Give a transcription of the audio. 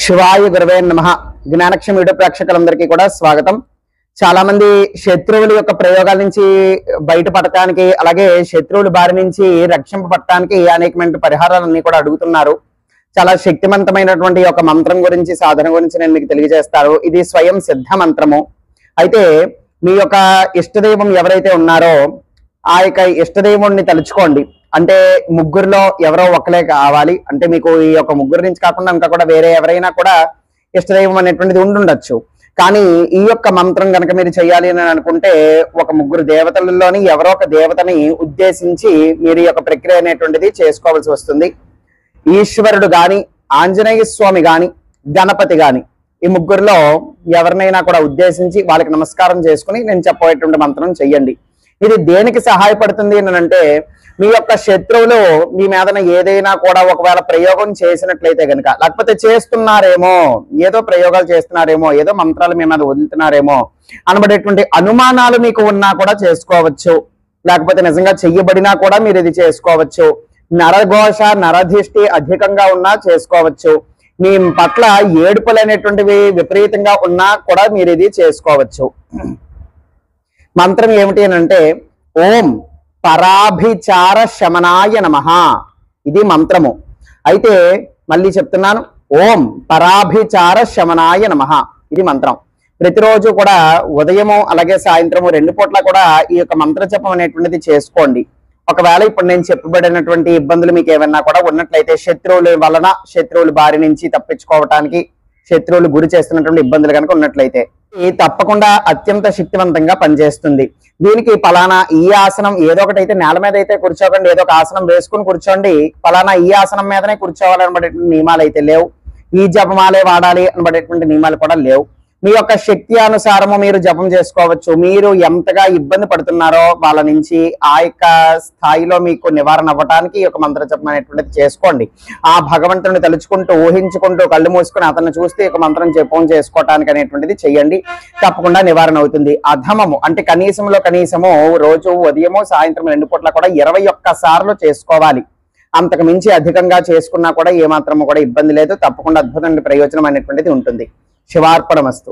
శివాయ గురవే నమః. జ్ఞానక్షం వీడియో ప్రేక్షకులందరికీ కూడా స్వాగతం. చాలా మంది శత్రువుల యొక్క ప్రయోగాల నుంచి బయటపడటానికి, అలాగే శత్రువుల బారి నుంచి రక్షింపబడటానికి అనేకమైన పరిహారాలన్నీ కూడా అడుగుతున్నారు. చాలా శక్తివంతమైనటువంటి ఒక మంత్రం గురించి, సాధన గురించి నేను మీకు తెలియజేస్తాను. ఇది స్వయం సిద్ధ మంత్రము. అయితే మీ యొక్క ఇష్టదైవం ఎవరైతే ఉన్నారో ఆ యొక్క ఇష్టదైవుణ్ణి తలుచుకోండి. అంటే ముగ్గురులో ఎవరో ఒకలే కావాలి. అంటే మీకు ఈ యొక్క ముగ్గురు నుంచి కాకుండా ఇంకా కూడా వేరే ఎవరైనా కూడా ఇష్టదైవం అనేటువంటిది ఉండుండొచ్చు. కానీ ఈ యొక్క మంత్రం కనుక మీరు చేయాలి అని అనుకుంటే ఒక ముగ్గురు దేవతలలోని ఎవరో ఒక దేవతని ఉద్దేశించి మీరు ఈ యొక్క ప్రక్రియ అనేటువంటిది చేసుకోవాల్సి వస్తుంది. ఈశ్వరుడు గాని, ఆంజనేయ స్వామి గాని, గణపతి గాని, ఈ ముగ్గురులో ఎవరినైనా కూడా ఉద్దేశించి వాళ్ళకి నమస్కారం చేసుకుని నేను చెప్పేటువంటి మంత్రం చెయ్యండి. ఇది దేనికి సహాయపడుతుంది అని అంటే, మీ యొక్క శత్రువులు మీ మీదన ఏదైనా కూడా ఒకవేళ ప్రయోగం చేసినట్లయితే కనుక, లేకపోతే చేస్తున్నారేమో, ఏదో ప్రయోగాలు చేస్తున్నారేమో, ఏదో మంత్రాలు మీ మీద వదులుతున్నారేమో అనబడేటువంటి అనుమానాలు మీకు ఉన్నా కూడా చేసుకోవచ్చు. లేకపోతే నిజంగా చెయ్యబడినా కూడా మీరు ఇది చేసుకోవచ్చు. నరఘోష, నరధిష్టి అధికంగా ఉన్నా చేసుకోవచ్చు. మీ పట్ల ఏడుపులు అనేటువంటివి విపరీతంగా ఉన్నా కూడా మీరు ఇది చేసుకోవచ్చు. మంత్రం ఏమిటి అని అంటే, ఓం పరాభిచార శమనాయ నమః. ఇది మంత్రము. అయితే మళ్ళీ చెప్తున్నాను, ఓం పరాభిచార శమనాయ నమః. ఇది మంత్రం. ప్రతిరోజు కూడా ఉదయము అలాగే సాయంత్రము 2 పూట్ల కూడా ఈ యొక్క మంత్ర జపం అనేటువంటిది చేసుకోండి. ఒకవేళ ఇప్పుడు నేను చెప్పబడినటువంటి ఇబ్బందులు మీకు ఏమన్నా కూడా ఉన్నట్లయితే, శత్రువుల వలన, శత్రువుల బారి నుంచి తప్పించుకోవటానికి శత్రువులు గురి చేస్తున్నటువంటి ఇబ్బందులు కనుక ఉన్నట్లయితే తప్పకుండా అత్యంత శక్తివంతంగా పనిచేస్తుంది. దీనికి పలానా ఈ ఆసనం ఏదో ఒకటి అయితే, నేల మీద అయితే కూర్చోకండి, ఏదో ఒక ఆసనం వేసుకుని కూర్చోండి. పలానా ఈ ఆసనం మీదనే కూర్చోవాలనబడేటువంటి నియమాలు అయితే లేవు. ఈ జపమాలే వాడాలి అనబడేటువంటి నియమాలు కూడా లేవు. మీ యొక్క శక్తి అనుసారము మీరు జపం చేసుకోవచ్చు. మీరు ఎంతగా ఇబ్బంది పడుతున్నారో వాళ్ళ నుంచి ఆ యొక్క స్థాయిలో మీకు నివారణ అవ్వడానికి ఈ యొక్క మంత్ర జపం అనేటువంటిది చేసుకోండి. ఆ భగవంతుని తలుచుకుంటూ, ఊహించుకుంటూ, కళ్ళు మూసుకుని అతన్ని చూస్తే ఈ యొక్క మంత్రం జపం చేసుకోవటానికి అనేటువంటిది చెయ్యండి. తప్పకుండా నివారణ అవుతుంది. అధమము అంటే కనీసము రోజు ఉదయము సాయంత్రం 2 పూట్ల కూడా 21 సార్లు చేసుకోవాలి. అంతకు మించి అధికంగా చేసుకున్నా కూడా ఏమాత్రము కూడా ఇబ్బంది లేదు. తప్పకుండా అద్భుతమైన ప్రయోజనం అనేటువంటిది ఉంటుంది. శివార్పణమస్తు.